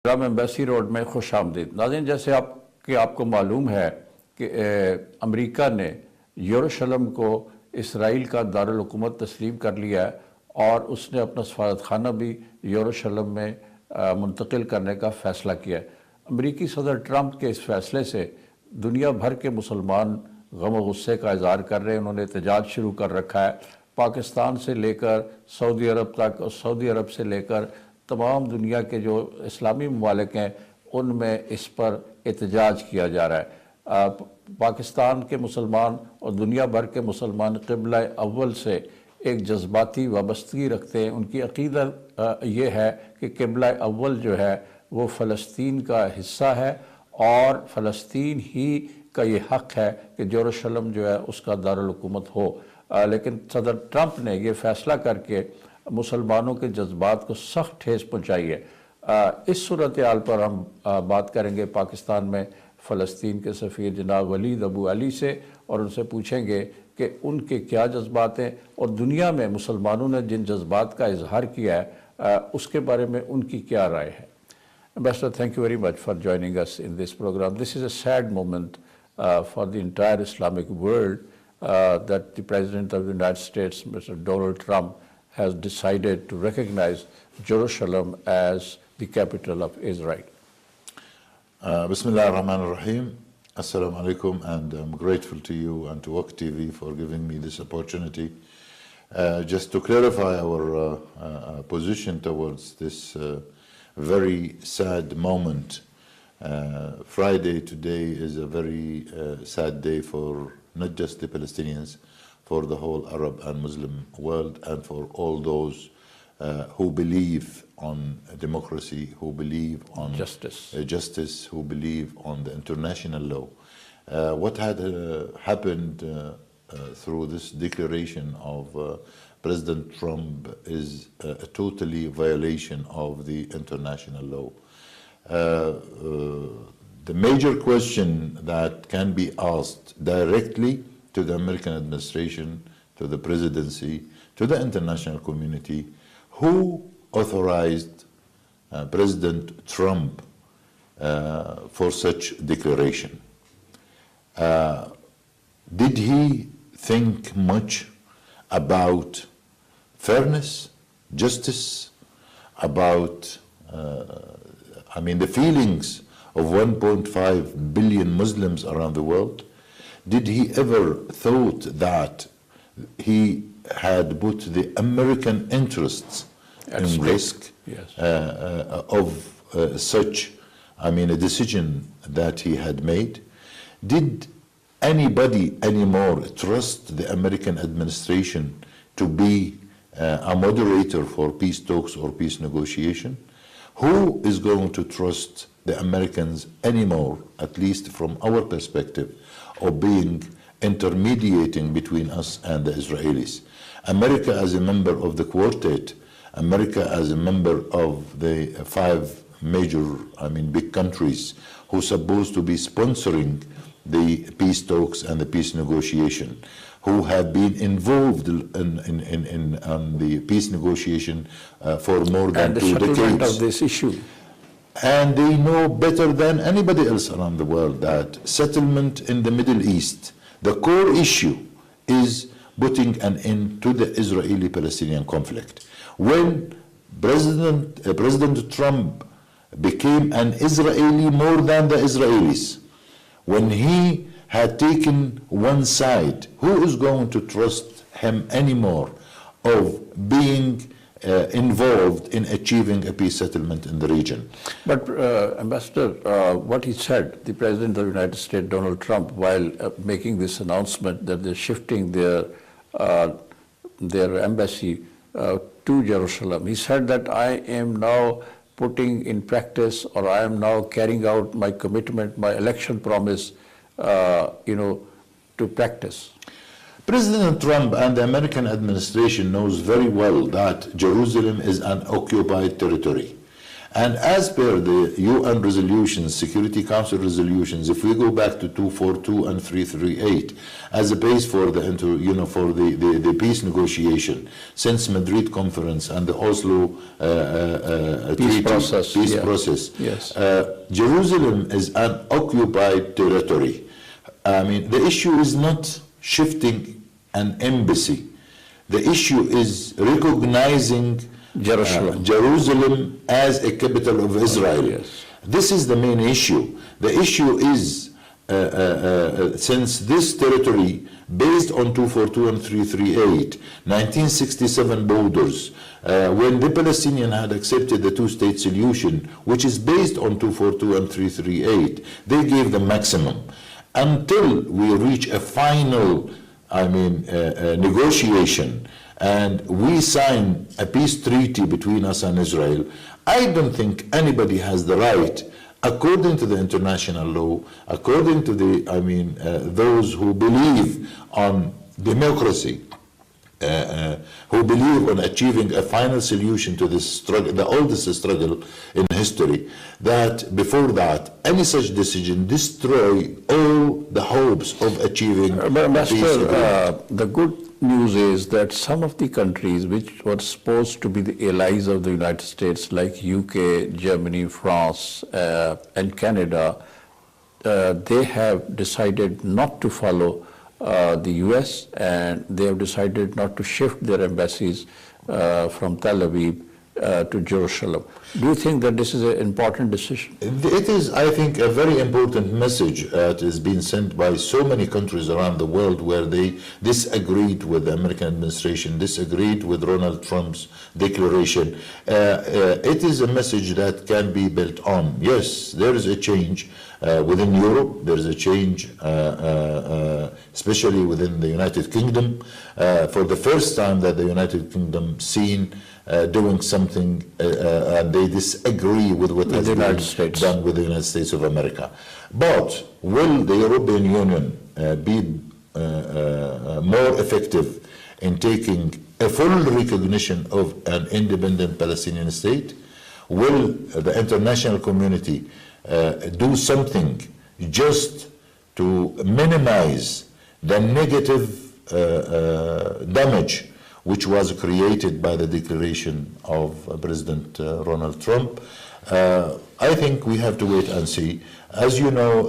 Programme embassy road में खुश आमदीद। नाज़रीन, जैसे आपको मालूम है कि अमेरिका ने यरूशलेम को इसराइल का दारुल हुकूमत तस्लीम कर लिया है और उसने अपना सफारतखाना भी यरूशलेम में मुंतकिल करने का फ़ैसला किया है। अमरीकी सदर ट्रंप के इस फैसले से दुनिया भर के मुसलमान गम व गुस्से का इज़हार कर रहे हैं। उन्होंने एहतजाज शुरू कर रखा है, पाकिस्तान से लेकर सऊदी अरब तक और सऊदी अरब से लेकर तमाम दुनिया के जो इस्लामी ममालिक हैं उनमें इस पर एहतजाज किया जा रहा है। पाकिस्तान के मुसलमान और दुनिया भर के मुसलमान क़िबला अव्वल से एक जज्बाती वाबस्तगी रखते हैं। उनकी अक़ीदा ये है कि क़िबला अव्वल जो है वो फ़लस्तीन का हिस्सा है और फ़लस्तीन ही का ये हक़ है कि यरूशलेम जो है उसका दारुल हुकूमत हो। लेकिन सदर ट्रंप ने ये फ़ैसला करके मुसलमानों के जज्बात को सख्त ठेस पहुँचाई है। इस सूरत हाल पर हम बात करेंगे पाकिस्तान में फ़लस्तीन के सफ़ीर जनाब वलीद अबू अली से और उनसे पूछेंगे कि उनके क्या जज्बात हैं और दुनिया में मुसलमानों ने जिन जज्बात का इजहार किया है उसके बारे में उनकी क्या राय है। Ambassador, thank you very much for joining us in this program. This is a sad moment for the entire Islamic world that the President of the United States, Mr. Donald Trump, has decided to recognize Jerusalem as the capital of Israel. Bismillah ar-Rahman ar-Rahim. Assalamu alaikum, and I'm grateful to you and to Waqt TV for giving me this opportunity. Just to clarify our position towards this very sad moment. Friday today is a very sad day for not just the Palestinians, for the whole Arab and Muslim world, and for all those who believe on democracy, who believe on justice, who believe on the international law. What had happened through this declaration of President Trump is a totally violation of the international law. The major question that can be asked directly to the American administration, to the presidency, to the international community, who authorized President Trump for such declaration? Did he think much about fairness, justice, about the feelings of 1.5 billion Muslims around the world? Did he ever thought that he had put the American interests in risk? Yes. Of such, a decision that he had made? Did anybody anymore trust the American administration to be a moderator for peace talks or peace negotiation? Who is going to trust the Americans anymore, at least from our perspective, of being intermediating between us and the Israelis? America as a member of the quartet, America as a member of the 5 major, big countries who are supposed to be sponsoring the peace talks and the peace negotiation, who have been involved in the peace negotiation for more than 2 decades. And the settlement of this issue. And they know better than anybody else around the world that settlement in the Middle East, the core issue is putting an end to the Israeli-Palestinian conflict. When President Trump became an Israeli more than the Israelis, when he had taken one side, who is going to trust him anymore of being involved in achieving a peace settlement in the region? But Ambassador, what he said, the President of the United States, Donald Trump, while making this announcement that they're shifting their embassy to Jerusalem, he said that I am now putting in practice, or I am now carrying out my commitment, my election promise, to practice. President Trump and the American administration knows very well that Jerusalem is an occupied territory. And as per the UN resolutions, Security Council resolutions, if we go back to 242 and 338 as a base for the the peace negotiation since Madrid conference and the Oslo peace treaty, process, yes. Jerusalem is an occupied territory. I mean, the issue is not shifting an embassy. The issue is recognizing Jerusalem as a capital of Israel. Yes. This is the main issue. The issue is, since this territory, based on 242 and 338, 1967 borders, when the Palestinians had accepted the two-state solution, which is based on 242 and 338, they gave the maximum. Until we reach a final, negotiation, and we sign a peace treaty between us and Israel, I don't think anybody has the right, according to the international law, according to the, those who believe on democracy, who believe on achieving a final solution to this struggle, the oldest struggle in history, that before that, any such decision destroy all the hopes of achieving peace. The good news is that some of the countries which were supposed to be the allies of the United States, like UK, Germany, France, and Canada, they have decided not to follow the US, and they have decided not to shift their embassies from Tel Aviv to Jerusalem. Do you think that this is an important decision? It is, I think, a very important message that has been sent by so many countries around the world where they disagreed with the American administration, disagreed with Donald Trump's declaration. It is a message that can be built on. Yes, there is a change within Europe, there is a change especially within the United Kingdom. For the first time that the United Kingdom seen doing something and they disagree with what has been done with the United States of America. But will the European Union be more effective in taking a full recognition of an independent Palestinian state? Will the international community do something just to minimize the negative damage which was created by the declaration of President Donald Trump? I think we have to wait and see. As you know,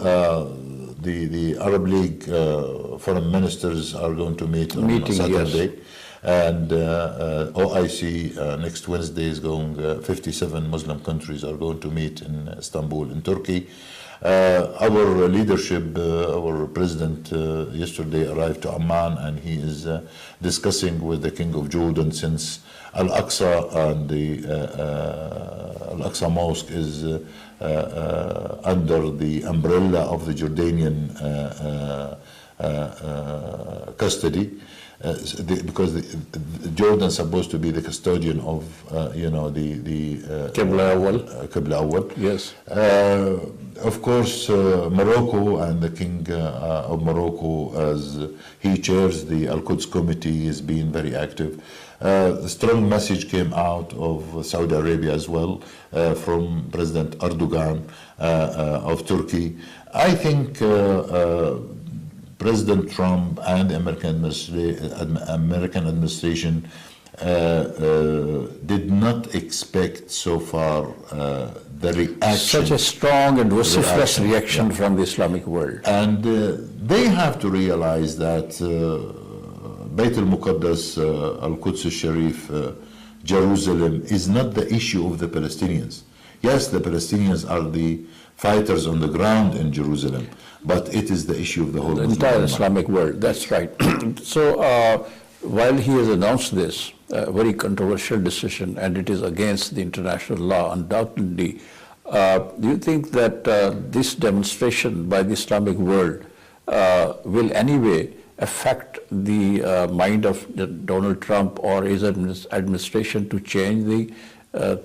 the Arab League foreign ministers are going to meet on Saturday. Yes. And OIC next Wednesday is going, 57 Muslim countries are going to meet in Istanbul, in Turkey. Our leadership, our president yesterday arrived to Amman, and he is discussing with the King of Jordan, since Al-Aqsa and the Al-Aqsa Mosque is under the umbrella of the Jordanian custody. Because Jordan is supposed to be the custodian of, the Qibla Awwal. Yes. Of course, Morocco and the King of Morocco, as he chairs the Al-Quds Committee, is being very active. A strong message came out of Saudi Arabia as well, from President Erdogan of Turkey. I think President Trump and the American administration did not expect so far the reaction. Such a strong and vociferous reaction from the Islamic world. And they have to realize that Bayt al-Muqaddas, Al-Quds al-Sharif, Jerusalem is not the issue of the Palestinians. Yes, the Palestinians are the fighters on the ground in Jerusalem, but it is the issue of the whole entire Islamic world. That's right. So while he has announced this very controversial decision, and it is against the international law, undoubtedly, do you think that this demonstration by the Islamic world will anyway affect the mind of Donald Trump or his administration to change the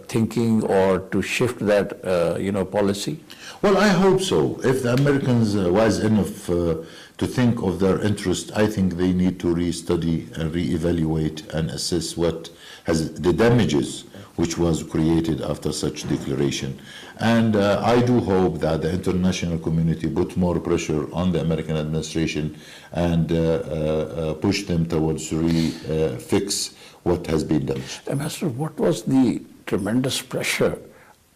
thinking or to shift that policy? Well, I hope so. If the Americans are wise enough to think of their interest, I think they need to re-study and re-evaluate and assess what has the damages which was created after such declaration. And I do hope that the international community put more pressure on the American administration and push them towards fix what has been done. Ambassador, what was the tremendous pressure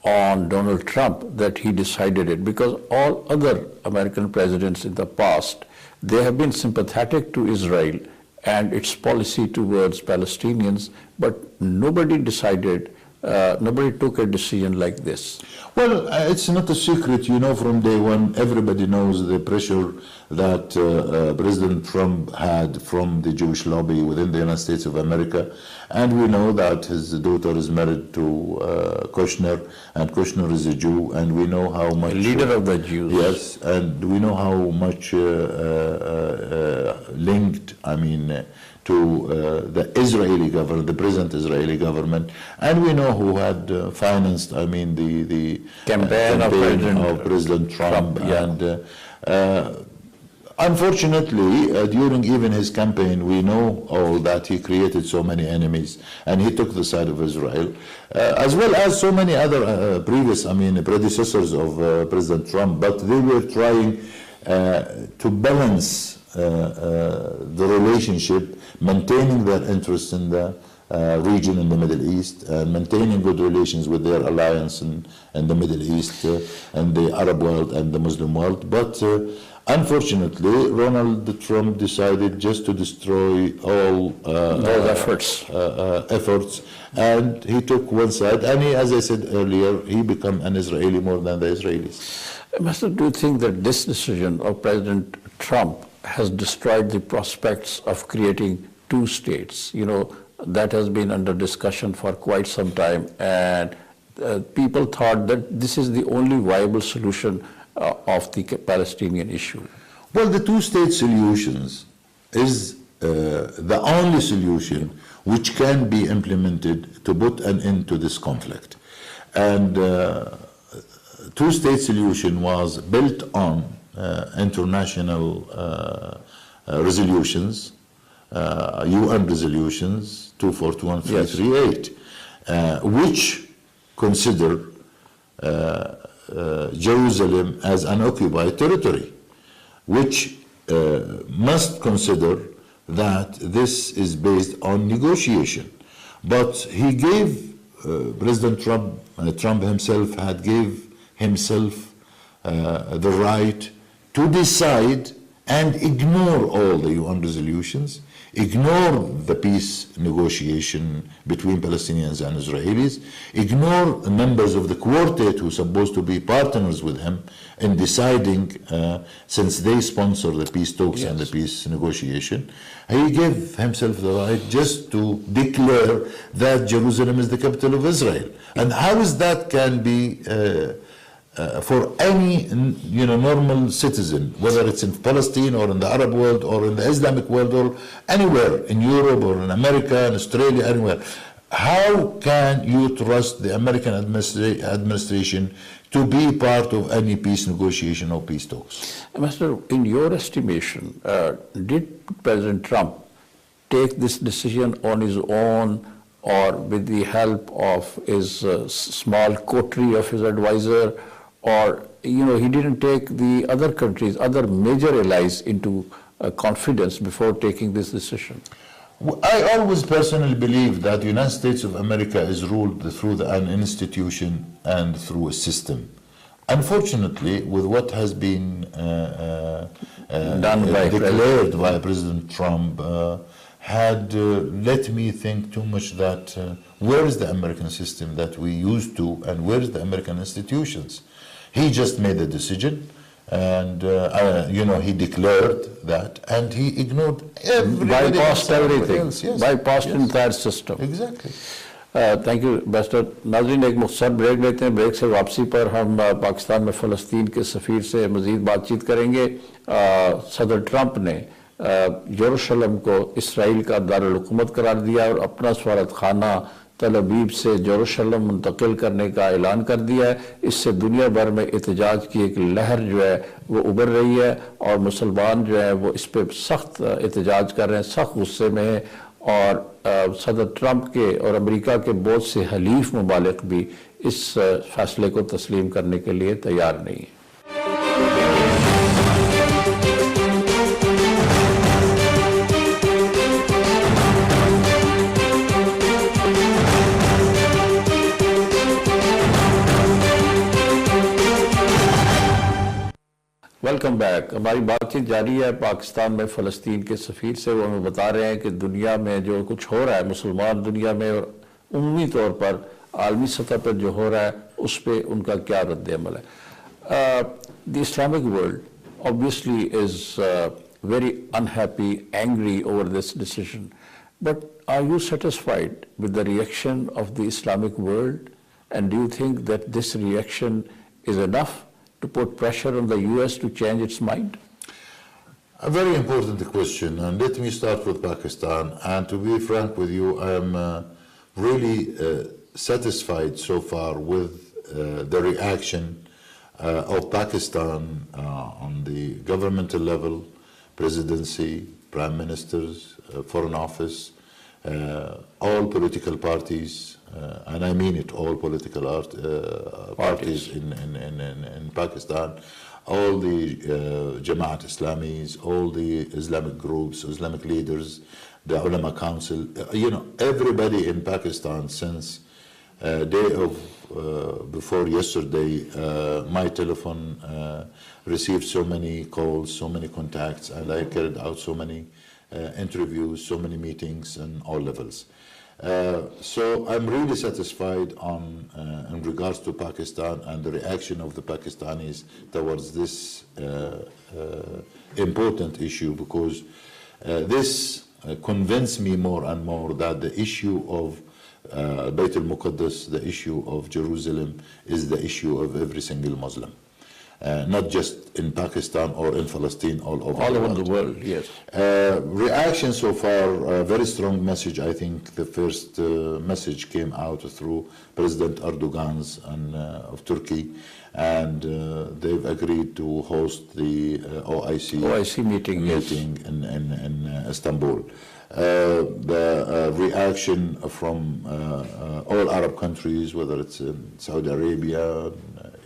on Donald Trump that he decided it? Because all other American presidents in the past, they have been sympathetic to Israel and its policy towards Palestinians, but nobody decided, nobody took a decision like this. Well, it's not a secret, you know, from day one, everybody knows the pressure that President Trump had from the Jewish lobby within the United States of America. And we know that his daughter is married to Kushner, and Kushner is a Jew, and we know how much... A leader of the Jews. Yes, and we know how much linked, to the Israeli government, the present Israeli government, and we know who had financed, the campaign of President Trump. And unfortunately, during even his campaign, we know all that he created so many enemies, and he took the side of Israel, as well as so many other predecessors of President Trump. But they were trying to balance the relationship, maintaining their interests in the region in the Middle East, and maintaining good relations with their alliance in the Middle East and the Arab world and the Muslim world. But unfortunately, Donald Trump decided just to destroy all those efforts, and he took one side. And he, as I said earlier, he became an Israeli more than the Israelis. Master, do you think that this decision of President Trump has destroyed the prospects of creating two states? You know, that has been under discussion for quite some time, and people thought that this is the only viable solution of the Palestinian issue. Well, the two-state solutions is the only solution which can be implemented to put an end to this conflict. And two-state solution was built on international resolutions, UN resolutions 242 and 338, which consider Jerusalem as an occupied territory, which must consider that this is based on negotiation. But he gave, President Trump himself had gave himself the right to decide and ignore all the UN resolutions, ignore the peace negotiation between Palestinians and Israelis, ignore members of the quartet who are supposed to be partners with him in deciding, since they sponsor the peace talks and the peace negotiation. He gave himself the right just to declare that Jerusalem is the capital of Israel. And how is that can be for any normal citizen, whether it's in Palestine or in the Arab world or in the Islamic world or anywhere in Europe or in America, in Australia, anywhere? How can you trust the American administration to be part of any peace negotiation or peace talks? Master, in your estimation, did President Trump take this decision on his own or with the help of his small coterie of his advisor? Or, he didn't take the other countries, other major allies into confidence before taking this decision? I always personally believe that the United States of America is ruled through an institution and through a system. Unfortunately, with what has been declared by President Trump, had let me think too much that where is the American system that we used to, and where is the American institutions? He just made a decision, and he declared that, and he ignored everybody. Bypassed everything. Bypassed entire system. Exactly. Thank you बेस्टर। नाज़रीन, एक मुख्तसर break लेते हैं। Break से वापसी पर हम पाकिस्तान में फ़लस्तीन के सफ़ीर से मज़ीद बातचीत करेंगे। सदर ट्रंप ने यरूशलेम को इसराइल का दारुल हुकूमत करार दिया और अपना सफारत खाना तल अवीव से यरूशलेम मुंतकिल करने का ऐलान कर दिया है। इससे दुनिया भर में एहतजाज की एक लहर जो है वो उभर रही है और मुसलमान जो है वो इस पर सख्त एहतजाज कर रहे हैं, सख्त गुस्से में हैं। और सदर ट्रंप के और अमेरिका के बहुत से हलीफ ममालिक भी इस फैसले को तस्लीम करने के लिए तैयार नहीं है। Welcome back. हमारी बातचीत जारी है पाकिस्तान में फ़लस्तीन के सफ़ीर से। वो हमें बता रहे हैं कि दुनिया में जो कुछ हो रहा है, मुसलमान दुनिया में और उम्मी तौर पर आलमी सतह पर जो हो रहा है उस पर उनका क्या रद्द-ए-अमल है। The Islamic world obviously is very unhappy, angry over this decision. But are you satisfied with the reaction of the Islamic world? And do you think that this reaction is enough to put pressure on the US to change its mind? A very important question, and let me start with Pakistan. And to be frank with you, I am really satisfied so far with the reaction of Pakistan on the governmental level, presidency, prime ministers, foreign office, all political parties, and I mean it, all political parties in Pakistan, all the Jamaat Islamis, all the Islamic groups, Islamic leaders, the Ulama Council, everybody in Pakistan since day of before yesterday, my telephone received so many calls, so many contacts, and I carried out so many interviews, so many meetings on all levels. So I'm really satisfied in regards to Pakistan and the reaction of the Pakistanis towards this important issue, because this convinced me more and more that the issue of Bayt al-Muqaddas, the issue of Jerusalem, is the issue of every single Muslim. Not just in Pakistan or in Palestine, all over the world, yes. Reaction so far, a very strong message. I think the first message came out through President Erdogan's of Turkey, and they've agreed to host the OIC meeting in Istanbul. The reaction from all Arab countries, whether it's in Saudi Arabia,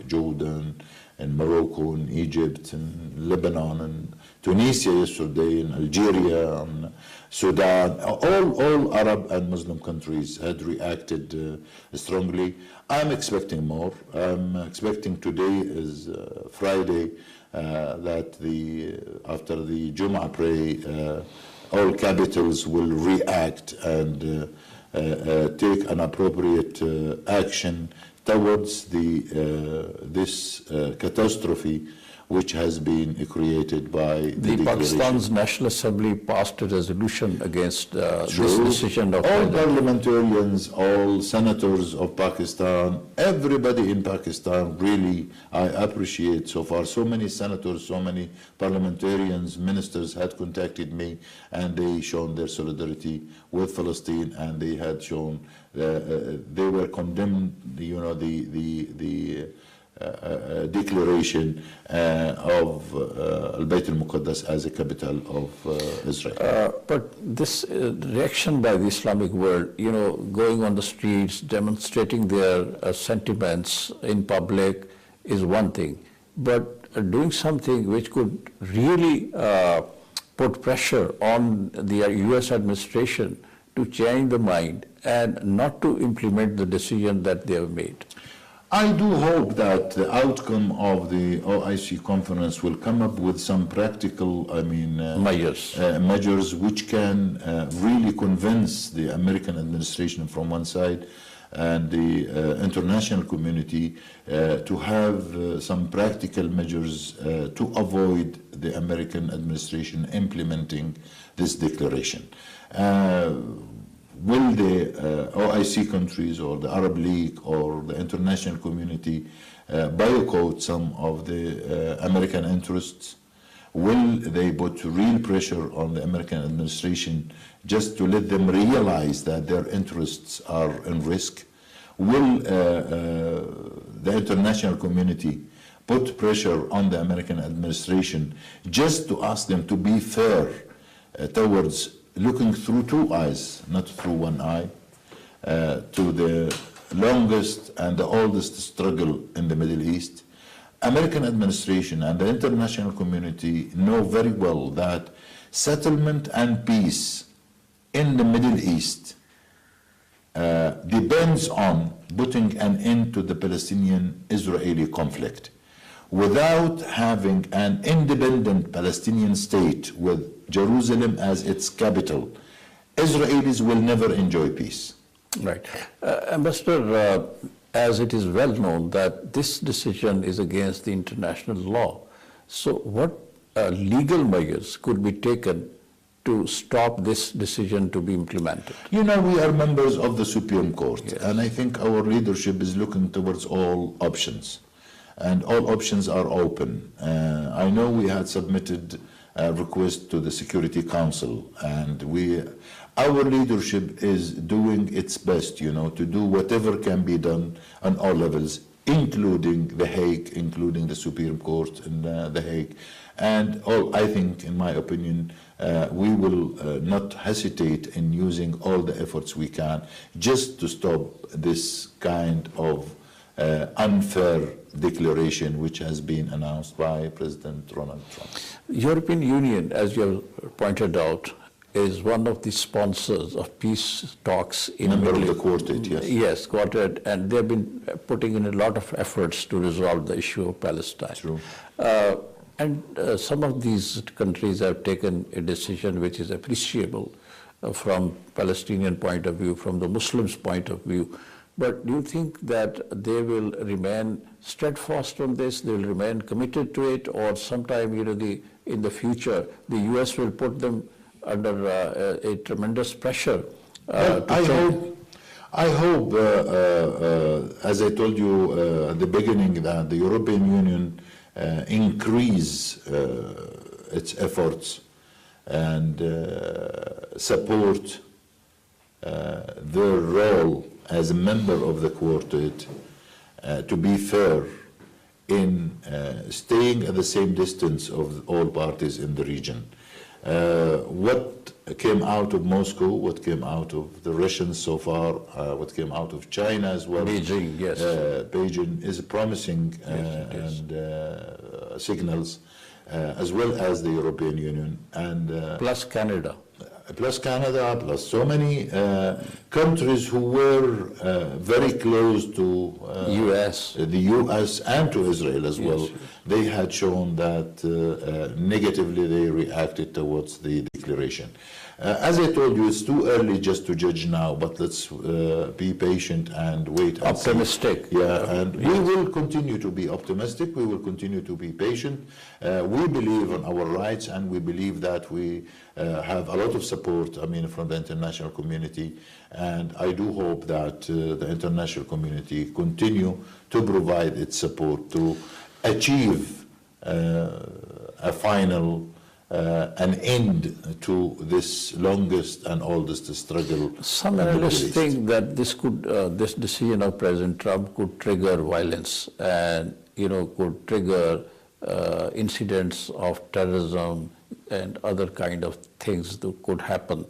Jordan, in Morocco, in Egypt, in Lebanon, and Tunisia yesterday, in Algeria, and Sudan, all Arab and Muslim countries had reacted strongly. I'm expecting more. I'm expecting today is Friday, that after the Jum'ah prayer, all capitals will react and take an appropriate action towards this catastrophe which has been created by the Pakistan's National Assembly passed a resolution against this decision of all parliamentarians, all senators of Pakistan, everybody in Pakistan. Really, I appreciate so far. So many senators, so many parliamentarians, ministers had contacted me, and they shown their solidarity with Palestine, and they had shown they were condemned. The declaration of Al-Bayt al-Muqaddas as a capital of Israel. But this reaction by the Islamic world, going on the streets, demonstrating their sentiments in public is one thing, but doing something which could really put pressure on the US administration to change the mind and not to implement the decision that they have made. I do hope that the outcome of the OIC conference will come up with some practical, measures which can really convince the American administration from one side and the international community to have some practical measures to avoid the American administration implementing this declaration. Will the OIC countries or the Arab League or the international community boycott some of the American interests? Will they put real pressure on the American administration just to let them realize that their interests are in risk? Will the international community put pressure on the American administration just to ask them to be fair towards looking through two eyes, not through one eye, to the longest and the oldest struggle in the Middle East. American administration and the international community know very well that settlement and peace in the Middle East depends on putting an end to the Palestinian-Israeli conflict. Without having an independent Palestinian state with Jerusalem as its capital, Israelis will never enjoy peace. Right. Ambassador, as it is well known that this decision is against the international law, so what legal measures could be taken to stop this decision to be implemented? You know, we are members of the Supreme Court, Yes. and I think our leadership is looking towards all options, and all options are open. I know we had submitted a request to the Security Council, and our leadership is doing its best, you know, to do whatever can be done on all levels, including The Hague, including the Supreme Court in The Hague. And I think, in my opinion, we will not hesitate in using all the efforts we can just to stop this kind of unfair declaration which has been announced by President Donald Trump. European Union, as you have pointed out, is one of the sponsors of peace talks in Member of Middle the Quartet, yes. Yes, Quartet, and they've been putting in a lot of efforts to resolve the issue of Palestine. True. And some of these countries have taken a decision which is appreciable from Palestinian point of view, from the Muslims' point of view. But do you think that they will remain steadfast on this, they will remain committed to it, or sometime, you know, in the future, the US will put them under a tremendous pressure? I hope, as I told you at the beginning, that the European Union increase its efforts and support their role as a member of the Quartet to be fair in staying at the same distance of all parties in the region. What came out of Moscow, what came out of the Russians so far, what came out of China as well. Beijing, yes. Beijing is promising signals, as well as the European Union. And Plus Canada. plus Canada, plus so many countries who were very close to the US and to Israel as well. Yes. They had shown that negatively they reacted towards the declaration. As I told you, it's too early just to judge now, but let's be patient and wait. And Optimistic. see. Yeah, and we will continue to be optimistic. We will continue to be patient. We believe in our rights, and we believe that we have a lot of support, from the international community. And I do hope that the international community continue to provide its support to achieve a final an end to this longest and oldest struggle. Some analysts think that this decision of President Trump could trigger violence and could trigger incidents of terrorism and other kind of things that could happen.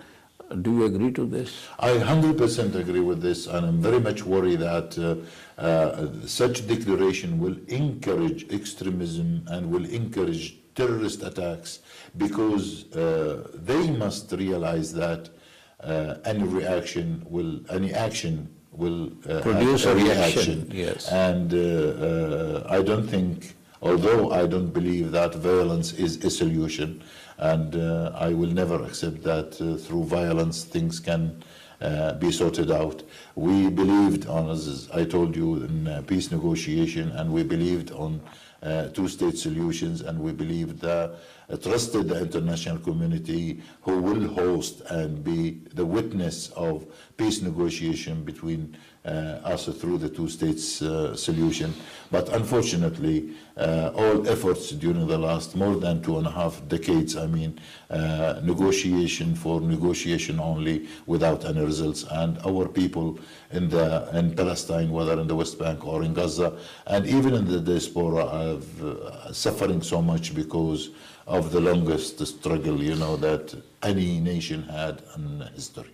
Do you agree to this? I 100% agree with this, and I'm very much worried that such declaration will encourage extremism and will encourage terrorist attacks, because they must realize that any action will produce a reaction. Yes. And I don't think, although I don't believe that violence is a solution, and I will never accept that through violence things can be sorted out. We believed on, as I told you, in peace negotiation, and we believed on two-state solutions, and we believed trusted the international community, who will host and be the witness of peace negotiation between us through the two-states solution. But unfortunately, all efforts during the last more than 2.5 decades, I mean, negotiation for negotiation only without any results. And our people in Palestine, whether in the West Bank or in Gaza, and even in the diaspora, are suffering so much because of the longest struggle, that any nation had in history.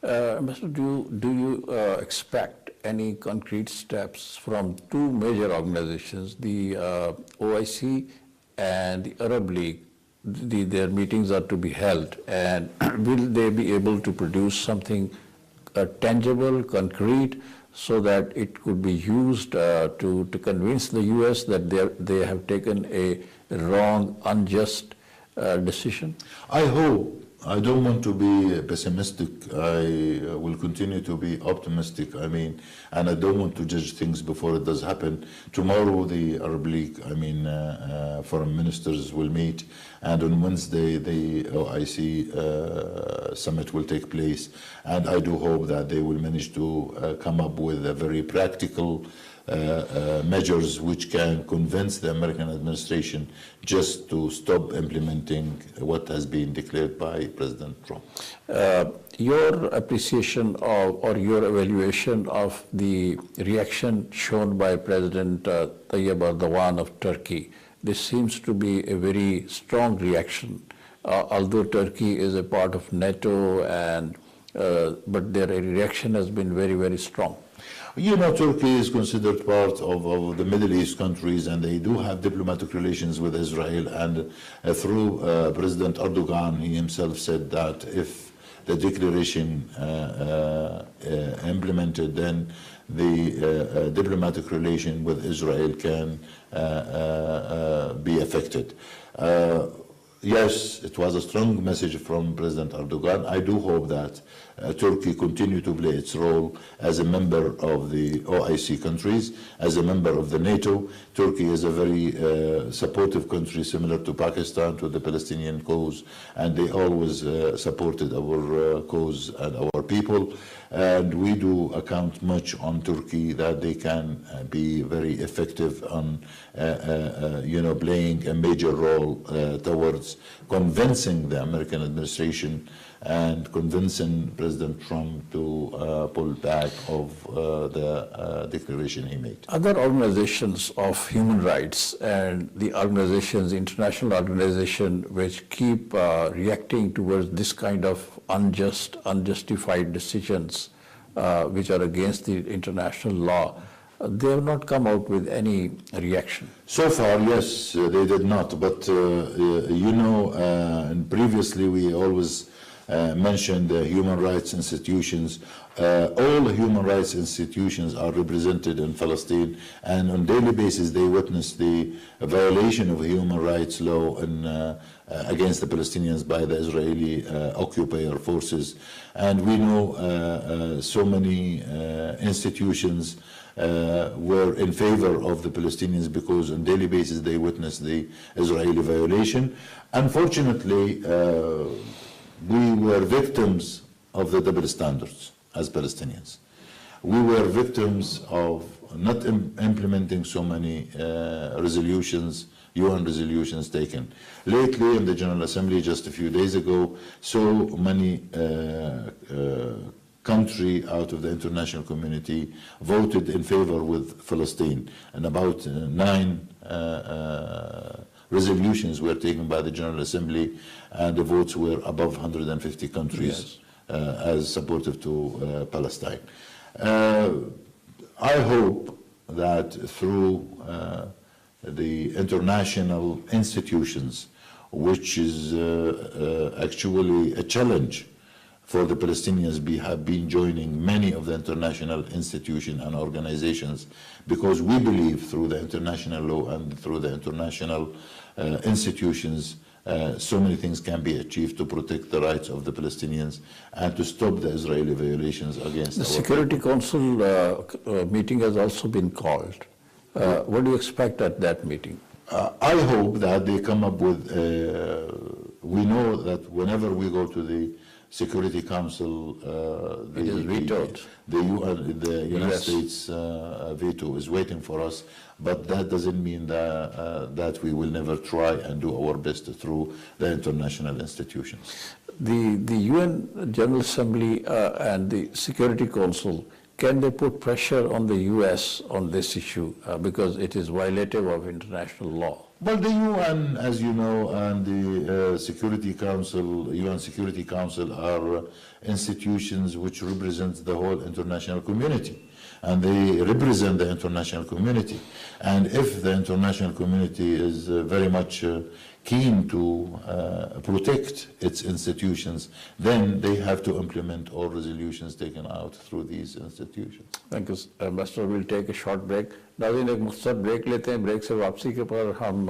Ambassador, do you expect any concrete steps from two major organizations, the OIC and the Arab League? Their meetings are to be held, and will they be able to produce something tangible, concrete, so that it could be used to convince the U.S. that they have taken a wrong, unjust decision? I hope. I don't want to be pessimistic. I will continue to be optimistic. I mean, and I don't want to judge things before it does happen. Tomorrow, the Arab League, foreign ministers will meet, and on Wednesday, the OIC summit will take place. And I do hope that they will manage to come up with a very practical measures which can convince the American administration just to stop implementing what has been declared by President Trump. Your appreciation of, or your evaluation of the reaction shown by President Tayyip Erdogan of Turkey, this seems to be a very strong reaction, although Turkey is a part of NATO, but their reaction has been very, very strong. Turkey is considered part of the Middle East countries, and they do have diplomatic relations with Israel. And through President Erdogan, he himself said that if the declaration implemented, then the diplomatic relation with Israel can be affected. Yes, it was a strong message from President Erdogan. I do hope that Turkey continue to play its role as a member of the OIC countries, as a member of the NATO. Turkey is a very supportive country, similar to Pakistan, to the Palestinian cause, and they always supported our cause and our people. And we do account much on Turkey that they can be very effective on, playing a major role towards convincing the American administration and convincing President Trump to pull back of the declaration he made. Other organizations of human rights and the organizations, international organizations, which keep reacting towards this kind of unjustified decisions which are against the international law, they have not come out with any reaction. So far, yes, they did not. But, and previously we always mentioned human rights institutions. All human rights institutions are represented in Palestine, and on a daily basis they witness the violation of human rights law against the Palestinians by the Israeli occupier forces. And we know so many institutions were in favor of the Palestinians because on a daily basis they witness the Israeli violation. Unfortunately, we were victims of the double standards as Palestinians. We were victims of not implementing so many resolutions, UN resolutions taken. Lately in the General Assembly, just a few days ago, so many countries out of the international community voted in favor with Palestine, and about 9 resolutions were taken by the General Assembly, and the votes were above 150 countries as supportive to Palestine. I hope that through the international institutions, which is actually a challenge for the Palestinians, have been joining many of the international institutions and organizations, because we believe through the international law and through the international institutions, so many things can be achieved to protect the rights of the Palestinians and to stop the Israeli violations against the Security Council meeting has also been called. What do you expect at that meeting? I hope that they come up with, we know that whenever we go to the Security Council, It is vetoed. the United Yes. States veto is waiting for us, but that doesn't mean that we will never try and do our best through the international institutions. The UN General Assembly and the Security Council, can they put pressure on the US on this issue because it is violative of international law? Well, the UN, as you know, and the Security Council, UN Security Council are institutions which represent the whole international community. And they represent the international community. And if the international community is very much keen to protect its institutions, then they have to implement all resolutions taken out through these institutions. Thank you, Ambassador. We'll take a short break. नाज़रीन एक मुख्तसर break लेते हैं. Break से वापसी के पर हम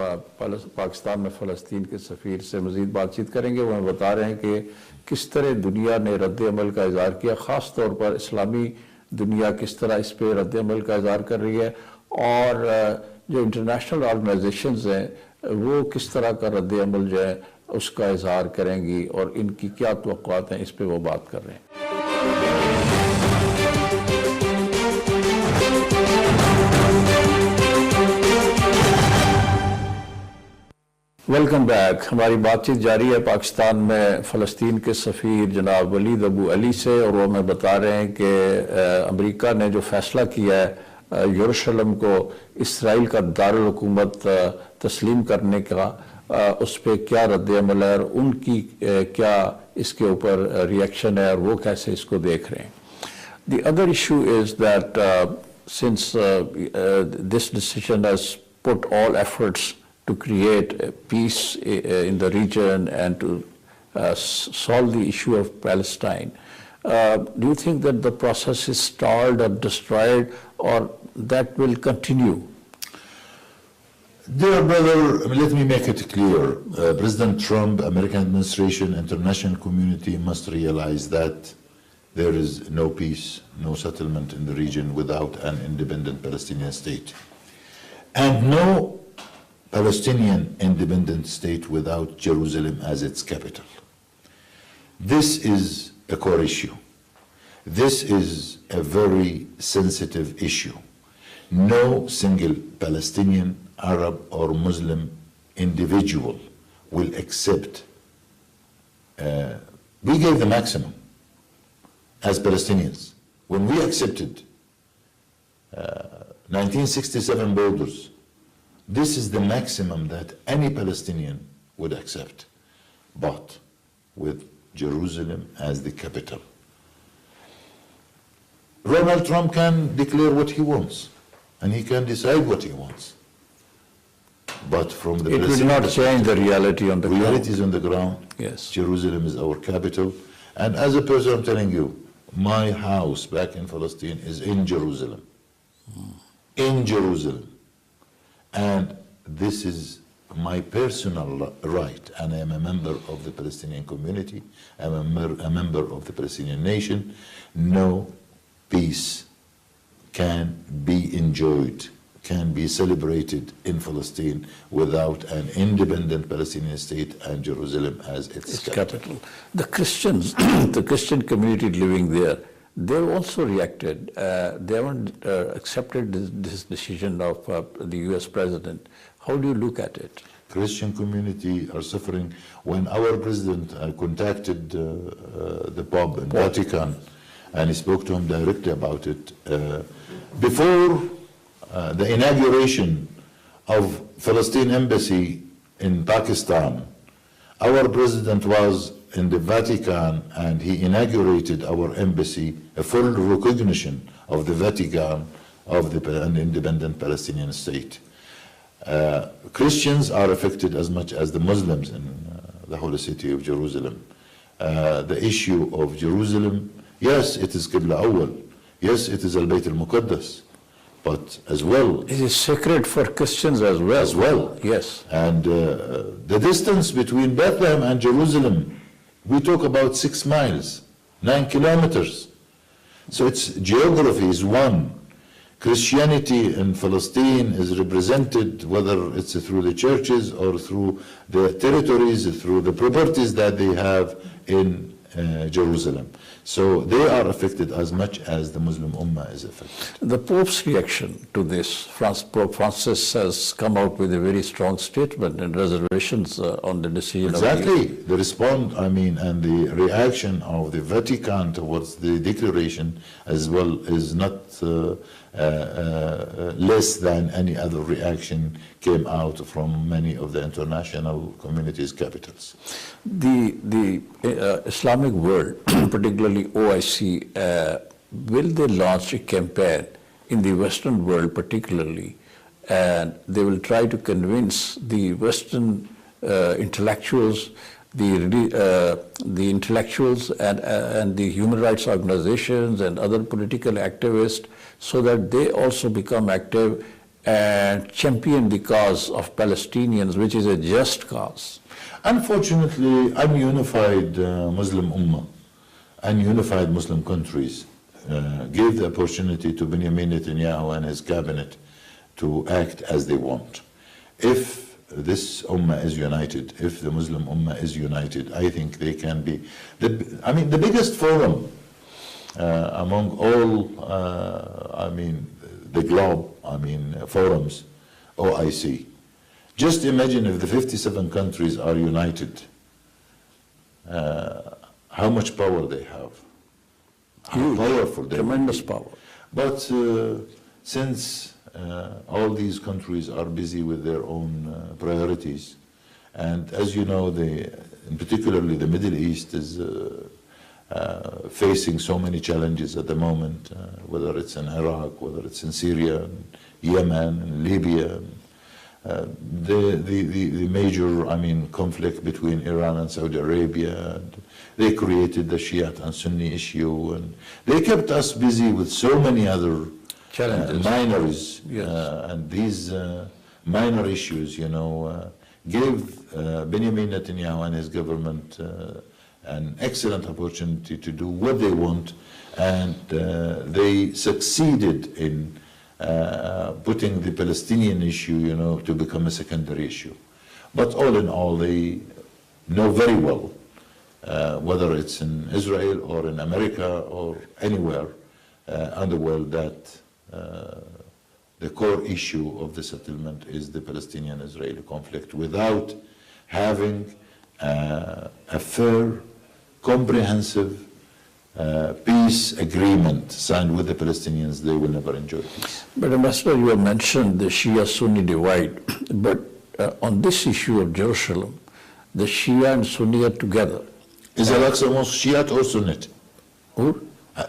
पाकिस्तान में फ़लस्तीन के सफ़ीर से मज़ीद बातचीत करेंगे. वो हमें बता रहे हैं कि किस तरह दुनिया ने रद्द अमल का इज़हार किया, ख़ास तौर पर इस्लामी दुनिया किस तरह इस पर रद्द अमल का इज़हार कर रही है, और जो इंटरनेशनल ऑर्गेनाइजेशंस हैं वो किस तरह का रद्द अमल जो है उसका इज़हार करेंगी और इनकी क्या तवक्कुआत हैं, इस पर वो बात कर रहे हैं. Welcome back. हमारी बातचीत जारी है पाकिस्तान में फ़लस्तीन के सफ़ीर जनाब वलीद अबू अली से, और वो हमें बता रहे हैं कि अमेरिका ने जो फ़ैसला किया है यरूशलेम को इसराइल का दारुल हुकूमत तस्लीम करने का, उस पर क्या रद्द अमल है और उनकी क्या इसके ऊपर रिएक्शन है और वो कैसे इसको देख रहे हैं. The other issue is that since this decision has put all efforts to create peace in the region and to solve the issue of Palestine, do you think that the process is stalled or destroyed, or that will continue? Dear brother, let me make it clear. President Trump, American administration, international community must realize that there is no peace, no settlement in the region without an independent Palestinian state. And no Palestinian independent state without Jerusalem as its capital. This is a core issue. This is a very sensitive issue. No single Palestinian, Arab or Muslim individual will accept. We gave the maximum as Palestinians. When we accepted 1967 borders, this is the maximum that any Palestinian would accept, but with Jerusalem as the capital. Donald Trump can declare what he wants, and he can decide what he wants. But from the It will not change the reality on the ground. Reality is on the ground. Yes. Jerusalem is our capital. And as a person, I'm telling you, my house back in Palestine is in Jerusalem. In Jerusalem. And this is my personal right, and I am a member of the Palestinian community, I'm a member of the Palestinian nation. No peace can be enjoyed, can be celebrated in Palestine without an independent Palestinian state and Jerusalem as its capital. The Christians, the Christian community living there, they've also reacted. They haven't accepted this decision of the US president. How do you look at it? Christian community are suffering. When our president contacted the Pope in Vatican, and he spoke to him directly about it, before the inauguration of Palestine embassy in Pakistan, our president was in the Vatican, and he inaugurated our embassy, a full recognition of the Vatican of an independent Palestinian state. Christians are affected as much as the Muslims in the holy city of Jerusalem. The issue of Jerusalem, yes, it is Qibla Awwal, yes, it is Al-Bayt al-Muqaddas, but as well... It is sacred for Christians as well. As well. Yes. And the distance between Bethlehem and Jerusalem, we talk about 6 miles, 9 kilometers. So its geography is one. Christianity in Palestine is represented, whether it's through the churches or through the territories, through the properties that they have in Jerusalem. So they are affected as much as the Muslim Ummah is affected. The Pope's reaction to this, Pope Francis has come out with a very strong statement and reservations on the decision Exactly. The response, and the reaction of the Vatican towards the declaration as well is not less than any other reaction came out from many of the international community's capitals. The Islamic world, particularly OIC, will they launch a campaign in the Western world particularly, and they will try to convince the Western intellectuals, the intellectuals and the human rights organizations and other political activists, so that they also become active and champion the cause of Palestinians, which is a just cause. Unfortunately, ununified Muslim Ummah, ununified Muslim countries gave the opportunity to Benjamin Netanyahu and his cabinet to act as they want. If this Ummah is united, if the Muslim Ummah is united, I think they can be, the biggest forum among all, the globe, forums, OIC. Just imagine if the 57 countries are united, how much power they have. How powerful they are. Tremendous power. But since all these countries are busy with their own priorities, and as you know, and particularly the Middle East is facing so many challenges at the moment, whether it's in Iraq, whether it's in Syria, and Yemen, and Libya, the major, conflict between Iran and Saudi Arabia. And they created the Shiite and Sunni issue, and they kept us busy with so many other challenges, minors, yes. And these minor issues, gave Benjamin Netanyahu and his government an excellent opportunity to do what they want, and they succeeded in putting the Palestinian issue, to become a secondary issue. But all in all, they know very well, whether it's in Israel or in America or anywhere in the world, that the core issue of the settlement is the Palestinian-Israeli conflict. Without having a fair, comprehensive peace agreement signed with the Palestinians, they will never enjoy peace. But Ambassador, you have mentioned the Shia-Sunni divide, but on this issue of Jerusalem, the Shia and Sunni are together. Is Al-Aqsa Mosque Shiite or Sunnite? Who?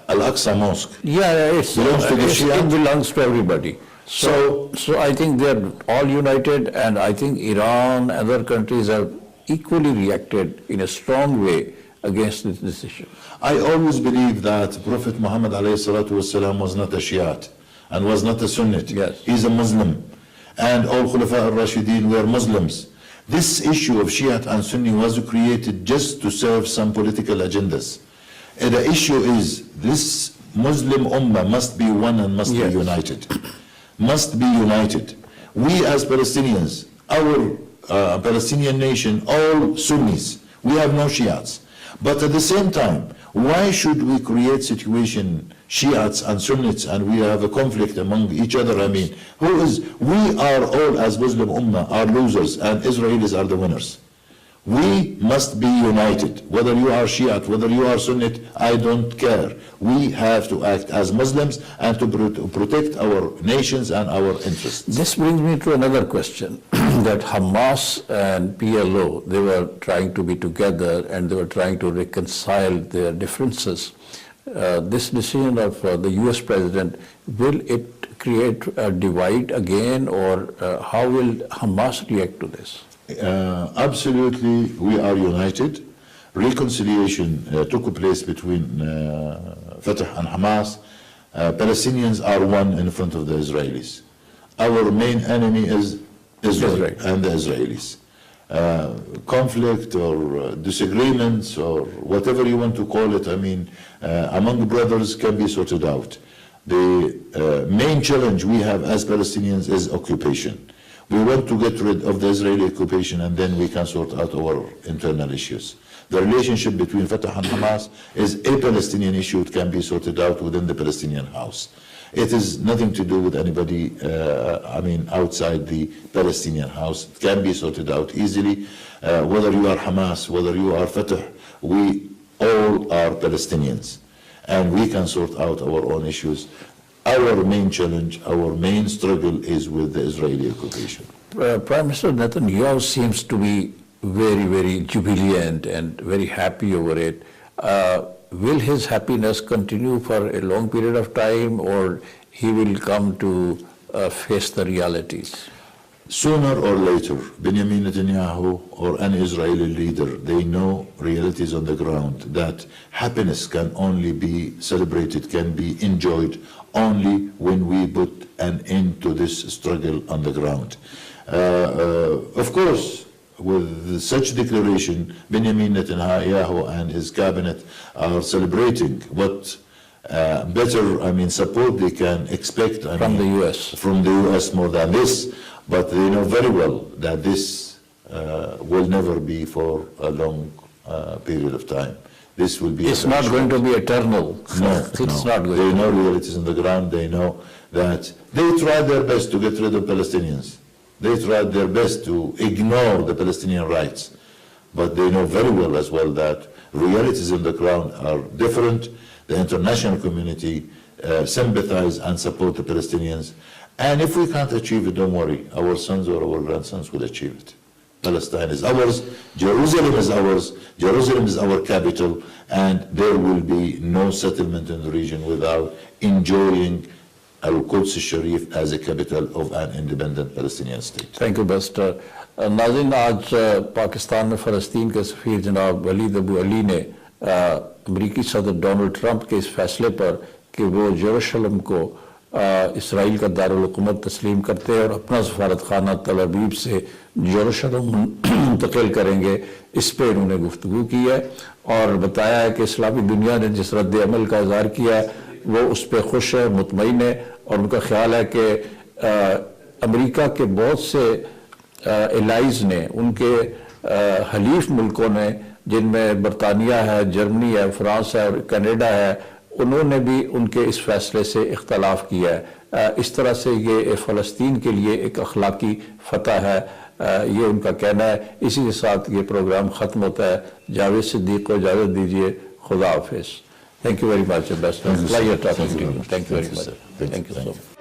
Al-Aqsa Mosque. Yeah, it belongs to everybody. So I think they're all united, and I think Iran and other countries have equally reacted in a strong way against this decision. I always believe that Prophet Muhammad ﷺ was not a Shiite and was not a Sunnite. Yes. He's a Muslim. And all Khulafa al-Rashidin were Muslims. This issue of Shiite and Sunni was created just to serve some political agendas. And the issue is this Muslim Ummah must be one and must be united. Must be united. We as Palestinians, our Palestinian nation, all Sunnis, we have no Shiites. But at the same time, why should we create situation, Shiites and Sunnites, and we have a conflict among each other? We are all as Muslim Ummah are losers, and Israelis are the winners. We must be united. Whether you are Shiite, whether you are Sunnite, I don't care. We have to act as Muslims and to protect our nations and our interests. This brings me to another question, that Hamas and PLO, they were trying to be together and they were trying to reconcile their differences. This decision of the US president, will it create a divide again, or how will Hamas react to this? Absolutely, we are united. Reconciliation took place between Fatah and Hamas. Palestinians are one in front of the Israelis. Our main enemy is Israel and the Israelis. Conflict or disagreements or whatever you want to call it, among brothers can be sorted out. The main challenge we have as Palestinians is occupation. We want to get rid of the Israeli occupation, and then we can sort out our internal issues. The relationship between Fatah and Hamas is a Palestinian issue. It can be sorted out within the Palestinian house. It has nothing to do with anybody, outside the Palestinian house. It can be sorted out easily. Whether you are Hamas, whether you are Fatah, we all are Palestinians. And we can sort out our own issues. Our main challenge, our main struggle is with the Israeli occupation. Prime Minister Netanyahu seems to be very, very jubilant and very happy over it. Will his happiness continue for a long period of time, or he will come to face the realities? Sooner or later, Benjamin Netanyahu or any Israeli leader, they know realities on the ground, that happiness can only be celebrated, can be enjoyed only when we put an end to this struggle on the ground. Of course, with such declaration, Benjamin Netanyahu and his cabinet are celebrating what better, support they can expect From the US. From the US more than this, but they know very well that this will never be for a long period of time. This will be. It's not going to be eternal. No, it's no. not going. They know realities on the ground. They know that they tried their best to get rid of Palestinians. They tried their best to ignore the Palestinian rights, but they know very well as well that realities on the ground are different. The international community sympathize and support the Palestinians. And if we can't achieve it, don't worry, our sons or our grandsons will achieve it. Palestine is ours, Jerusalem is ours, Jerusalem is our capital, and there will be no settlement in the region without enjoying Al-Quds al-Sharif as a capital of an independent Palestinian state. Thank you, Buster. नाज़रीन, आज पाकिस्तान में फ़लस्तीन के सफ़ीर जनाब वलीद अबू अली ने अमरीकी सदर Donald Trump के इस फैसले पर कि वो यरूशलेम को इसराइल का दारुल हुकूमत तस्लीम करते हैं और अपना सफारत खाना तल अबीब से यरूशलेम मुंतकिल करेंगे, इस पर उन्होंने गुफ्तगू की है और बताया है कि इस्लामी दुनिया ने जिस रद्द अमल का इज़हार किया है वो उस पर खुश है, मुतमईन है, और उनका ख्याल है कि अमेरिका के बहुत से एलाइज ने, उनके हलीफ मुल्कों ने, जिनमें बरतानिया है, जर्मनी है, फ्रांस है और कनाडा है, उन्होंने भी उनके इस फैसले से इख्तलाफ किया है। इस तरह से ये फ़लस्तीन के लिए एक अखलाकी फ़तह है, ये उनका कहना है। इसी के साथ ये प्रोग्राम ख़त्म होता है। जावेद सिद्दीक को इजाज़त दीजिए। खुदा हाफिज़। Thank you very much, Ambassador. Pleasure talking to you. Thank you very much. Thank you so much.